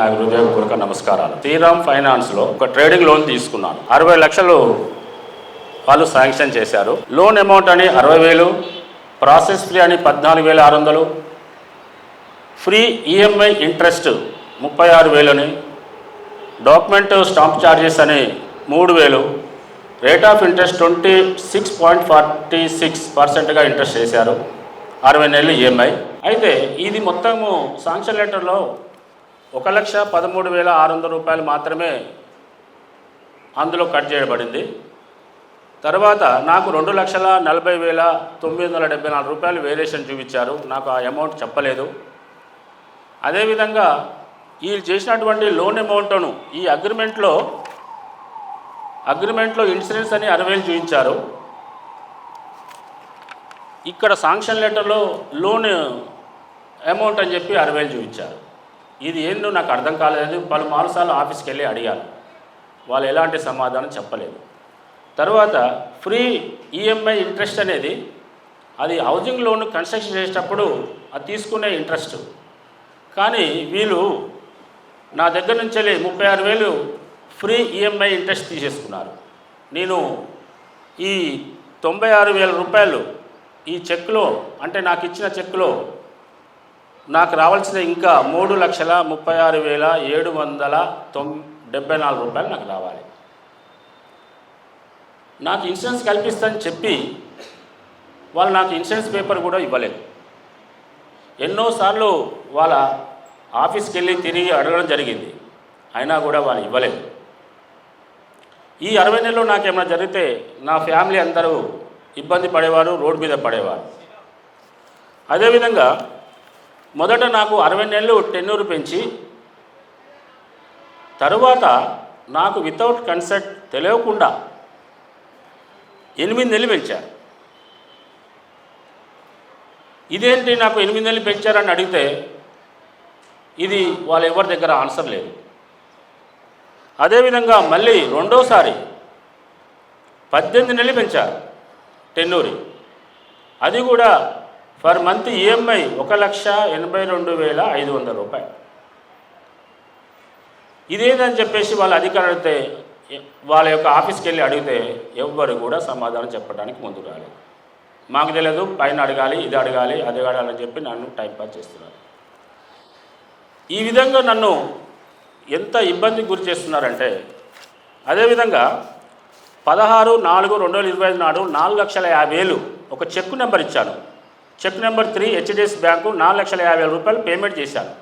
నా హృదయపూర్వక నమస్కారాలు. శ్రీరామ్ ఫైనాన్స్లో ఒక ట్రేడింగ్ లోన్ తీసుకున్నాను. 60 లక్షలు వాళ్ళు శాంక్షన్ చేశారు. లోన్ అమౌంట్ అని 60,000, ప్రాసెస్ ఫీ అని 14,600, free EMI interest 36,000, document stamp charges అని 3,000, రేట్ ఆఫ్ ఇంట్రెస్ట్ 26.46%గా ఇంట్రెస్ట్ చేశారు. 60 నెలలు ఈఎంఐ. అయితే ఇది మొత్తము శాంక్షన్ లెటర్లో 1,13,600 రూపాయలు మాత్రమే అందులో కట్ చేయబడింది. తర్వాత నాకు 2,40,974 రూపాయలు వేరియేషన్ చూపించారు. నాకు ఆ అమౌంట్ చెప్పలేదు. అదేవిధంగా వీళ్ళు చేసినటువంటి లోన్ అమౌంట్ను ఈ అగ్రిమెంట్లో ఇన్సూరెన్స్ అని 60,000 చూపించారు. ఇక్కడ శాంక్షన్ లెటర్లో లోన్ అమౌంట్ అని చెప్పి 60,000 చూపించారు. ఇది ఏందో నాకు అర్థం కాలేదు. పలుమార్లు ఆఫీస్కి వెళ్ళి అడిగాను. వాళ్ళు ఎలాంటి సమాధానం చెప్పలేదు. తర్వాత ఫ్రీ ఈఎంఐ ఇంట్రెస్ట్ అనేది అది హౌసింగ్ లోన్ కన్స్ట్రక్షన్ చేసేటప్పుడు అది తీసుకునే ఇంట్రెస్ట్. కానీ వీళ్ళు నా దగ్గర నుంచి 36,000 ఫ్రీ ఈఎంఐ ఇంట్రెస్ట్ తీసేసుకున్నారు. నేను ఈ 96,000 రూపాయలు ఈ చెక్లో, అంటే నాకు ఇచ్చిన చెక్లో నాకు రావాల్సిన ఇంకా 3,36,774 రూపాయలు నాకు రావాలి. నాకు ఇన్సూరెన్స్ కల్పిస్తానని చెప్పి వాళ్ళు నాకు ఇన్సూరెన్స్ పేపర్ కూడా ఇవ్వలేదు. ఎన్నోసార్లు వాళ్ళ ఆఫీస్కి వెళ్ళి తిరిగి అడగడం జరిగింది. అయినా కూడా వాళ్ళు ఇవ్వలేదు. ఈ 60 నెలల్లో నాకేమైనా జరిగితే నా ఫ్యామిలీ అందరూ ఇబ్బంది పడేవారు, రోడ్డు మీద పడేవారు. అదేవిధంగా మొదట నాకు 60 నెలలు టెన్యూర్ పెంచి తరువాత నాకు వితౌట్ కన్సెంట్ తెలియకుండా 8 నెలలు పెంచారు. ఇదేంటి నాకు 8 నెలలు పెంచారని అడిగితే ఇది వాళ్ళ ఎవరి దగ్గర ఆన్సర్ లేదు. అదేవిధంగా మళ్ళీ రెండోసారి 18 నెలలు పెంచారు టెన్యూరి. అది కూడా ఫర్ మంత్ ఈఎంఐ 1,82,500 రూపాయలు. ఇదేదని చెప్పేసి వాళ్ళ అధికారులు అడిగితే, వాళ్ళ యొక్క ఆఫీస్కి వెళ్ళి అడిగితే ఎవ్వరు కూడా సమాధానం చెప్పడానికి ముందు రాలేదు. మాకు తెలియదు, పైన అడగాలి, ఇది అడగాలి, అది అడగాలని చెప్పి నన్ను టైంపాస్ చేస్తున్నారు. ఈ విధంగా నన్ను ఎంత ఇబ్బందికి గురి చేస్తున్నారంటే, అదేవిధంగా 16/4/2025 నాడు 4,50,000 ఒక చెక్ నెంబర్ ఇచ్చాను. చెక్ నెంబర్ 3 హెచ్డిఎఫ్సి బ్యాంకు 4,50,000 రూపాయలు పేమెంట్ చేశాను.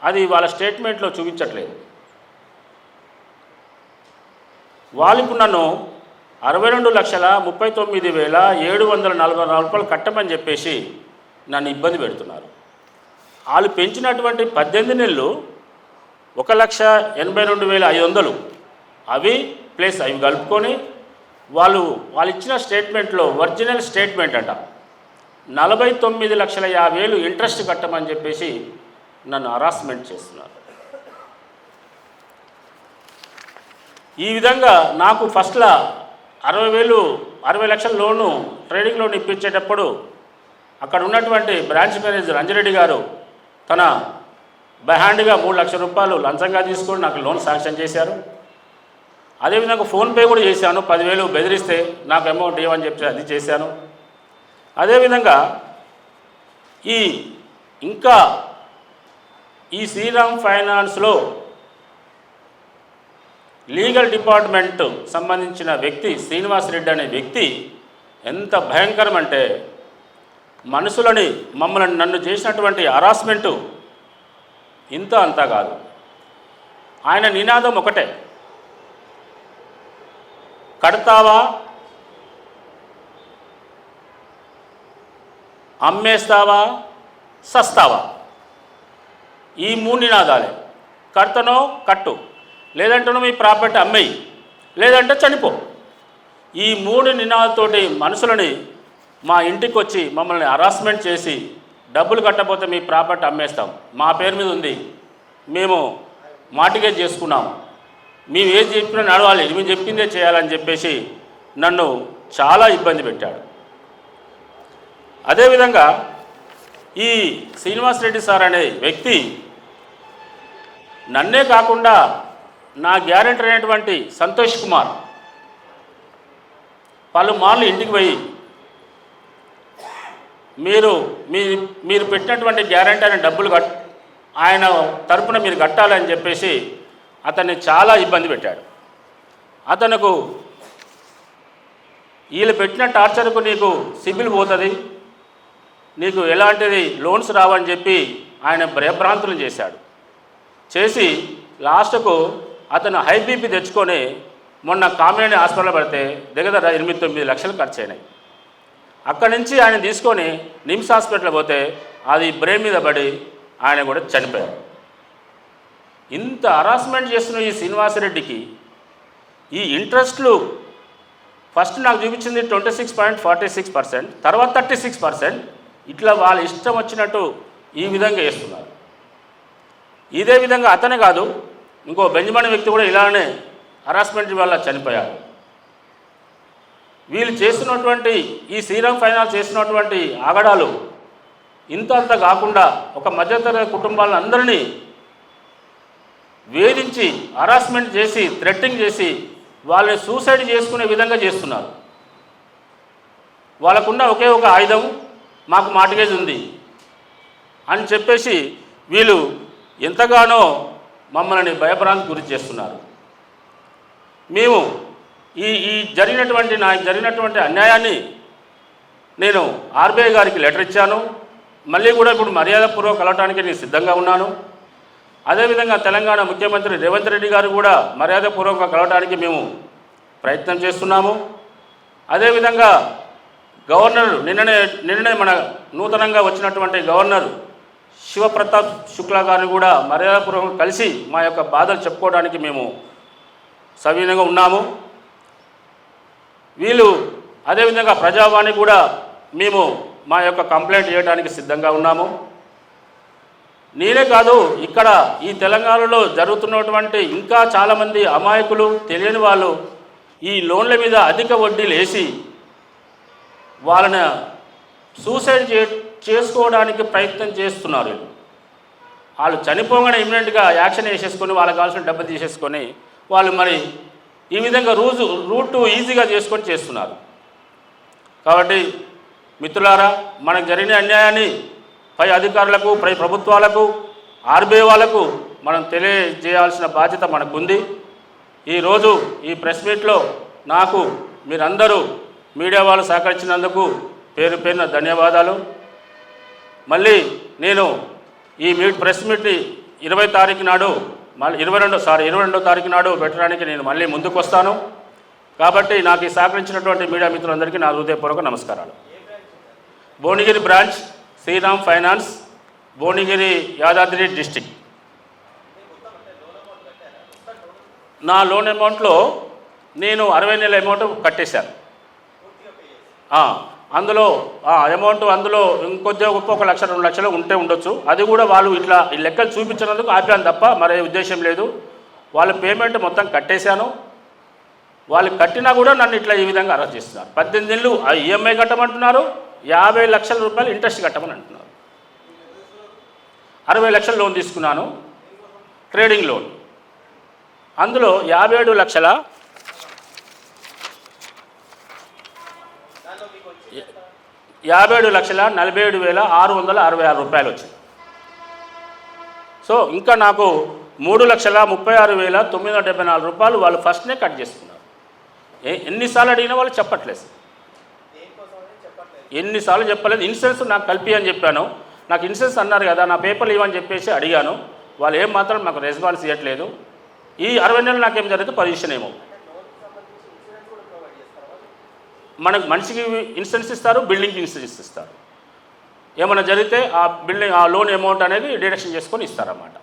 అది వాళ్ళ స్టేట్మెంట్లో చూపించట్లేదు. వాళ్ళు ఇప్పుడు నన్ను 62,39,744 రూపాయలు కట్టమని చెప్పేసి నన్ను ఇబ్బంది పెడుతున్నారు. వాళ్ళు పెంచినటువంటి 18 నెలలు 1,82,500 అవి ప్లస్ అవి కలుపుకొని వాళ్ళు ఇచ్చిన స్టేట్మెంట్లో ఒరిజినల్ స్టేట్మెంట్ అంట 49,50,000 ఇంట్రెస్ట్ కట్టమని చెప్పేసి నన్ను హరాస్మెంట్ చేస్తున్నారు. ఈ విధంగా నాకు ఫస్ట్లో 60 లక్షల లోను ట్రేడింగ్ లోన్ ఇప్పించేటప్పుడు అక్కడ ఉన్నటువంటి బ్రాంచ్ మేనేజర్ అంజిరెడ్డి గారు తన బైహ్యాండ్గా 3 లక్షల రూపాయలు లంచంగా తీసుకొని నాకు లోన్ శాంక్షన్ చేశారు. అదేవిధంగా ఫోన్పే కూడా చేశాను. 10,000 బెదిరిస్తే నాకు అమౌంట్ ఇవ్వని చెప్పి అది చేశాను. అదేవిధంగా ఈ శ్రీరామ్ ఫైనాన్స్లో లీగల్ డిపార్ట్మెంట్ సంబంధించిన వ్యక్తి శ్రీనివాస్ రెడ్డి అనే వ్యక్తి ఎంత భయంకరం అంటే, నన్ను చేసినటువంటి హరాస్మెంటు ఇంత అంతా కాదు. ఆయన నినాదం ఒకటే, కడతావా, అమ్మేస్తావా, సస్తావా, ఈ 3 నినాదాలే. కడతనో కట్టు, లేదంటేనో మీ ప్రాపర్టీ అమ్మేయి, లేదంటే చనిపో. ఈ 3 నినాదాలతోటి మనుషులని మా ఇంటికి వచ్చి మమ్మల్ని హరాస్మెంట్ చేసి, డబ్బులు కట్టకపోతే మీ ప్రాపర్టీ అమ్మేస్తాం, మా పేరు మీద ఉంది, మేము మార్టిగేజ్ చేసుకున్నాము, మేము ఏది చెప్పినా నడవాలి, మేము చెప్పిందే చేయాలని చెప్పేసి నన్ను చాలా ఇబ్బంది పెట్టాడు. అదేవిధంగా ఈ శ్రీనివాస్ రెడ్డి సార్ అనే వ్యక్తి నన్నే కాకుండా నా గ్యారెంటర్ అయినటువంటి సంతోష్ కుమార్ పలుమార్లు ఇంటికి పోయి మీరు పెట్టినటువంటి గ్యారెంటీ అనే డబ్బులు ఆయన తరపున మీరు కట్టాలని చెప్పేసి అతన్ని చాలా ఇబ్బంది పెట్టాడు. అతనుకు వీళ్ళు పెట్టిన టార్చర్కు నీకు సిబిల్ పోతుంది, నీకు ఎలాంటిది లోన్స్ రావని చెప్పి ఆయన భయభ్రాంతులు చేశాడు. చేసి లాస్ట్కు అతను హై బీపీ తెచ్చుకొని మొన్న కామినేని హాస్పిటల్ పడితే దగ్గర 8-9 లక్షలు ఖర్చు అయినాయి. అక్కడి నుంచి ఆయన తీసుకొని నిమ్స్ హాస్పిటల్ పోతే అది బ్రెయిన్ మీద పడి ఆయన కూడా చనిపోయాడు. ఇంత హరాస్మెంట్ చేస్తున్న ఈ శ్రీనివాసరెడ్డికి ఈ ఇంట్రెస్ట్లు ఫస్ట్ నాకు చూపించింది 26.46%, తర్వాత 36%. ఇట్లా వాళ్ళ ఇష్టం వచ్చినట్టు ఈ విధంగా చేస్తున్నారు. ఇదే విధంగా అతనే కాదు, ఇంకో బెంజమిన్ వ్యక్తి కూడా ఇలానే హరాస్మెంట్ వల్ల చనిపోయారు. వీళ్ళు చేస్తున్నటువంటి ఈ శ్రీరామ్ ఫైనాన్స్ చేస్తున్నటువంటి ఆగడాలు ఇంత కాకుండా ఒక మధ్యతరగతి కుటుంబాలందరినీ వేధించి హరాస్మెంట్ చేసి థ్రెట్టింగ్ చేసి వాళ్ళని సూసైడ్ చేసుకునే విధంగా చేస్తున్నారు. వాళ్ళకున్న ఒకే ఒక ఆయుధం మాకు మార్టిగేజ్ ఉంది అని చెప్పేసి వీళ్ళు ఎంతగానో మమ్మల్ని భయభ్రాంతికి గురి చేస్తున్నారు. మేము ఈ జరిగినటువంటి అన్యాయాన్ని నేను ఆర్బీఐ గారికి లెటర్ ఇచ్చాను. మళ్ళీ కూడా ఇప్పుడు మర్యాదపూర్వక కలవటానికి నేను సిద్ధంగా ఉన్నాను. అదేవిధంగా తెలంగాణ ముఖ్యమంత్రి రేవంత్ రెడ్డి గారు కూడా మర్యాదపూర్వక కలవటానికి మేము ప్రయత్నం చేస్తున్నాము. అదేవిధంగా గవర్నర్ నిన్ననే మన నూతనంగా వచ్చినటువంటి గవర్నర్ శివప్రతాప్ శుక్లా గారిని కూడా మర్యాదపూర్వకంగా కలిసి మా యొక్క బాధలు చెప్పుకోవడానికి మేము సవినయంగా ఉన్నాము. వీళ్ళు అదేవిధంగా ప్రజావాణి కూడా మేము మా యొక్క కంప్లైంట్ చేయడానికి సిద్ధంగా ఉన్నాము. నేనే కాదు, ఇక్కడ ఈ తెలంగాణలో జరుగుతున్నటువంటి ఇంకా చాలామంది అమాయకులు తెలియని వాళ్ళు ఈ లోన్ల మీద అధిక వడ్డీలు వేసి వాళ్ళని సూసైడ్ చేసుకోవడానికి ప్రయత్నం చేస్తున్నారు. వాళ్ళు చనిపోగానే ఇమ్మీడియట్గా యాక్షన్ వేసేసుకొని వాళ్ళకి కావాల్సిన డబ్బు తీసేసుకొని వాళ్ళు మరి ఈ విధంగా రూట్ ఈజీగా చేసుకొని చేస్తున్నారు. కాబట్టి మిత్రులారా, మనకు జరిగిన అన్యాయాన్ని పై అధికారులకు, పై ప్రభుత్వాలకు, ఆర్బీఐ వాళ్లకు మనం తెలియజేయాల్సిన బాధ్యత మనకుంది. ఈరోజు ఈ ప్రెస్ మీట్లో నాకు మీరందరూ మీడియా వాళ్ళు సహకరించినందుకు పేరు పేరున ధన్యవాదాలు. మళ్ళీ నేను ఈ ప్రెస్ మీట్ని 20 తారీఖు నాడు మళ్ళీ 22వ తారీఖు నాడు పెట్టడానికి నేను మళ్ళీ ముందుకు వస్తాను. కాబట్టి నాకు ఈ సహకరించినటువంటి మీడియా మిత్రులందరికీ నా హృదయపూర్వక నమస్కారాలు. Bhuvanagiri branch Shriram finance, Bhuvanagiri, Yadadri district. నా లోన్ అమౌంట్లో నేను 60 నెలల అమౌంట్ కట్టేశాను. అందులో అందులో ఇంకొద్దిగా గొప్ప 1 లక్ష 2 లక్షలు ఉంటే ఉండొచ్చు. అది కూడా వాళ్ళు ఇట్లా ఈ లెక్కలు చూపించినందుకు ఆపాను తప్ప మరే ఉద్దేశం లేదు. వాళ్ళ పేమెంట్ మొత్తం కట్టేశాను. వాళ్ళు కట్టినా కూడా నన్ను ఇట్లా ఈ విధంగా అరెస్ట్ చేస్తున్నారు. 18 నెలలు ఈఎంఐ కట్టమంటున్నారు, 50 లక్షల రూపాయలు ఇంట్రెస్ట్ కట్టమని అంటున్నారు. 60 లక్షల లోన్ తీసుకున్నాను, ట్రేడింగ్ లోన్. అందులో 57 లక్షల 47,47,666 రూపాయలు వచ్చింది. సో ఇంకా నాకు 3,36,974 రూపాయలు వాళ్ళు ఫస్ట్నే కట్ చేసుకున్నారు. ఎన్నిసార్లు అడిగినా వాళ్ళు చెప్పట్లేదు, ఎన్నిసార్లు చెప్పలేదు. ఇన్సూరెన్స్ నాకు కలిపి అని చెప్పాను. నాకు ఇన్సూరెన్స్ అన్నారు కదా, నా పేపర్లు ఇవ్వని చెప్పేసి అడిగాను. వాళ్ళు ఏం మాత్రం నాకు రెస్పాన్స్ ఇవ్వట్లేదు. ఈ 60 నెలలు నాకేం జరిగితే పొజిషన్ ఏమో. మనకు మనిషికి ఇన్సూరెన్స్ ఇస్తారు, బిల్డింగ్కి ఇన్సూరెన్స్ ఇస్తారు. ఏమైనా జరిగితే ఆ లోన్ అమౌంట్ అనేది డిడక్షన్ చేసుకొని ఇస్తారన్నమాట.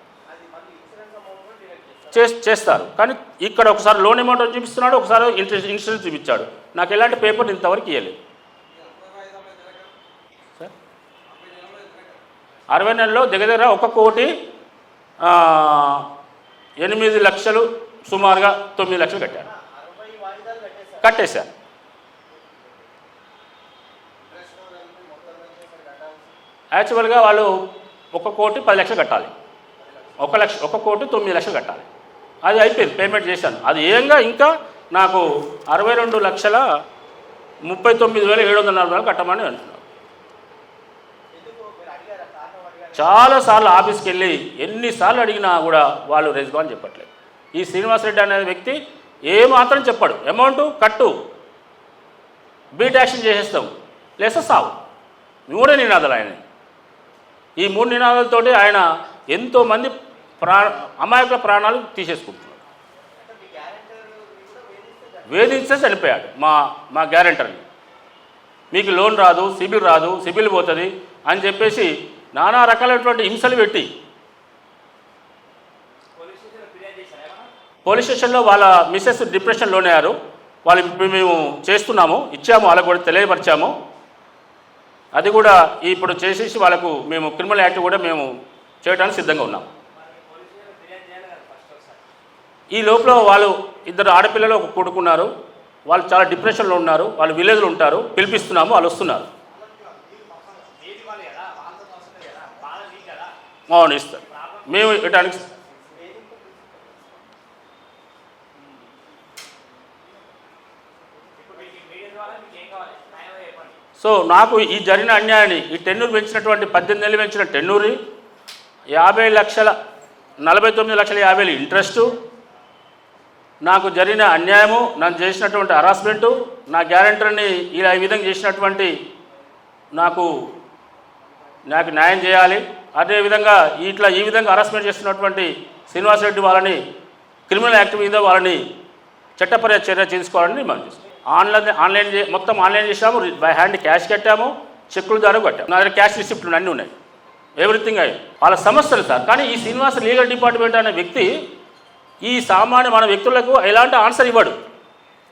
చేస్తారు. కానీ ఇక్కడ ఒకసారి లోన్ అమౌంట్ చూపిస్తున్నాడు, ఒకసారి ఇన్సూరెన్స్ చూపించాడు. నాకు ఎలాంటి పేపర్ ఇంతవరకు ఇవ్వలేదు. 60 నెలల్లో దగ్గర 1,08,00,000 సుమారుగా 9 లక్షలు కట్టాను. కట్టేశాను. యాక్చువల్గా వాళ్ళు 1,10,00,000 కట్టాలి. 1,09,00,000 కట్టాలి. అది అయిపోయింది, పేమెంట్ చేశాను. అది ఏంగా ఇంకా నాకు 62,39,740 కట్టమని అంటున్నారు. చాలాసార్లు ఆఫీస్కి వెళ్ళి ఎన్నిసార్లు అడిగినా కూడా వాళ్ళు రెస్పాన్స్ చెప్పట్లేదు. ఈ శ్రీనివాసరెడ్డి అనే వ్యక్తి ఏమాత్రం చెప్పాడు, అమౌంట్ కట్టు, బీట్ యాక్షన్ చేసేస్తాం లేసా సావు, 3 నినాదాలు ఆయన. ఈ 3 నినాదాలతోటి ఆయన ఎంతోమంది అమాయకుల ప్రాణాలు తీసేసుకుంటున్నాడు. వేధించే చనిపోయాడు మా గ్యారెంటర్ని. మీకు లోన్ రాదు, సిబిల్ పోతుంది అని చెప్పేసి నానా రకాలైనటువంటి హింసలు పెట్టి పోలీస్ స్టేషన్లో వాళ్ళ మిస్సెస్ డిప్రెషన్ లోనయ్యారు. వాళ్ళు ఇప్పుడు మేము చేస్తున్నాము, ఇచ్చాము, వాళ్ళకు కూడా తెలియపరిచాము. అది కూడా ఇప్పుడు చేసేసి వాళ్ళకు మేము క్రిమినల్ యాక్ట్ కూడా మేము చేయడానికి సిద్ధంగా ఉన్నాము. ఈ లోపల వాళ్ళు 2 ఆడపిల్లలు ఒక కొడుకున్నారు. వాళ్ళు చాలా డిప్రెషన్లో ఉన్నారు. వాళ్ళు విలేజ్లో ఉంటారు. పిలిపిస్తున్నాము, వాళ్ళు వస్తున్నారు. అవును, ఇస్తారు. మేము ఇవ్వడానికి సో నాకు ఈ జరిగిన అన్యాయాన్ని, ఈ టెన్నూరు పెంచినటువంటి 18 నెలలు పెంచిన టెన్నూరి 49,50,000 ఇంట్రెస్టు, నాకు జరిగిన అన్యాయము, నన్ను చేసినటువంటి హరాస్మెంటు, నా గ్యారెంటర్ని ఇలా ఈ విధంగా చేసినటువంటి నాకు న్యాయం చేయాలి. అదేవిధంగా ఈ విధంగా హరాస్మెంట్ చేస్తున్నటువంటి శ్రీనివాసరెడ్డి వాళ్ళని క్రిమినల్ యాక్ట్ మీద వాళ్ళని చట్టపర చర్య తీసుకోవాలని డిమాండ్ చేస్తాం. మొత్తం ఆన్లైన్ చేసాము, బై హ్యాండ్ క్యాష్ కట్టాము, చెక్కుల ద్వారా కట్టాము. నా దగ్గర క్యాష్ రిసిప్ట్లు అన్నీ ఉన్నాయి, ఎవ్రీథింగ్ అయ్యి. వాళ్ళ సమస్యలు సార్. కానీ ఈ శ్రీనివాస లీగల్ డిపార్ట్మెంట్ అనే వ్యక్తి ఈ సామాన్య మన వ్యక్తులకు ఎలాంటి ఆన్సర్ ఇవ్వడు.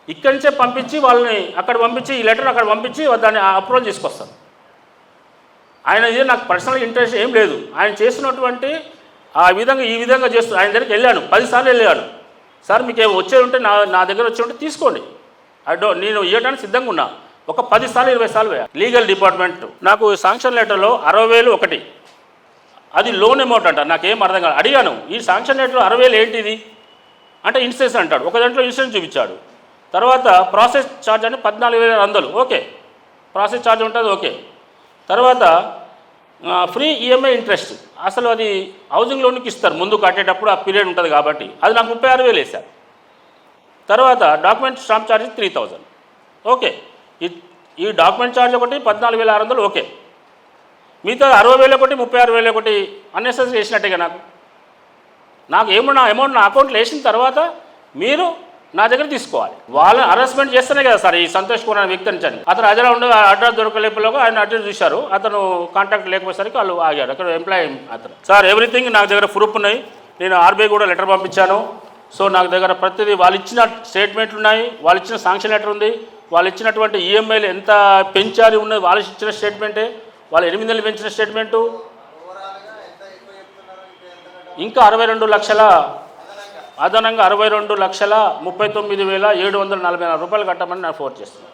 ఇక్కడి నుంచే పంపించి వాళ్ళని అక్కడ పంపించి, ఈ లెటర్ అక్కడ పంపించి దాన్ని అప్రూవల్ తీసుకొస్తాను. ఆయన ఇది నాకు పర్సనల్ ఇంట్రెస్ట్ ఏం లేదు. ఆయన చేస్తున్నటువంటి ఈ విధంగా చేస్తూ ఆయన దగ్గరికి వెళ్ళాను, 10 సార్లు వెళ్ళాను. సార్ మీకు వచ్చేది ఉంటే నా దగ్గర వచ్చి ఉంటే తీసుకోండి, నేను ఇవ్వడానికి సిద్ధంగా ఉన్నా. ఒక 10 సార్లు 20 సార్లు వేయాలి. లీగల్ డిపార్ట్మెంట్ నాకు శాంక్షన్ లెటర్లో 60,000 ఒకటి, అది లోన్ అమౌంట్ అంట. నాకేం అర్థం కాదు. అడిగాను, ఈ శాంక్షన్ లెటర్లో 60,000 ఏంటిది అంటే ఇన్సూరెన్స్ అంటాడు. ఒక దాంట్లో ఇన్సూరెన్స్ చూపించాడు. తర్వాత ప్రాసెస్ ఛార్జ్ అని 14,200, ఓకే, ప్రాసెస్ ఛార్జ్ ఉంటుంది, ఓకే. తర్వాత ఫ్రీ ఈఎంఐ ఇంట్రెస్ట్, అసలు అది హౌసింగ్ లోన్కి ఇస్తారు ముందు కట్టేటప్పుడు, ఆ పీరియడ్ ఉంటుంది కాబట్టి. అది నాకు 36,000 వేశారు. తర్వాత డాక్యుమెంట్ స్టాంప్ ఛార్జ్ 3,000, ఓకే. ఈ డాక్యుమెంట్ ఛార్జ్ ఒకటి 14,600, ఓకే. మిగతా 60,000 ఒకటి 36,000 ఒకటి అన్నెసెసరీ వేసినట్టుగా నాకు ఏమన్నా అమౌంట్ నా అకౌంట్లో వేసిన తర్వాత మీరు నా దగ్గర తీసుకోవాలి. వాళ్ళని హరాస్మెంట్ చేస్తేనే కదా సార్ ఈ సంతోష్ కుమార్ అనే వ్యక్తి అని. అతను అజరా ఉండే అడ్రస్ దొరకలేకపోగా ఆయన అడ్రస్ చూశారు. అతను కాంటాక్ట్ లేకపోయేసరికి వాళ్ళు ఆగారు. అక్కడ ఎంప్లాయీ అతను. సార్ ఎవ్రీథింగ్ నాకు దగ్గర ప్రూఫ్ ఉన్నాయి. నేను ఆర్బీఐ కూడా లెటర్ పంపించాను. సో నాకు దగ్గర ప్రతిదీ వాళ్ళు ఇచ్చిన స్టేట్మెంట్లు ఉన్నాయి, వాళ్ళు ఇచ్చిన శాంక్షన్ లెటర్ ఉంది, వాళ్ళు ఇచ్చినటువంటి ఈఎంఐలు ఎంత పెంచాలి ఉన్నది వాళ్ళు ఇచ్చిన స్టేట్మెంటే, వాళ్ళు 8 నెలలు పెంచిన స్టేట్మెంటు, ఇంకా 62 లక్షల అదనంగా 62,39,744 రూపాయలు కట్టమని నేను ఫోర్స్ చేస్తున్నాను.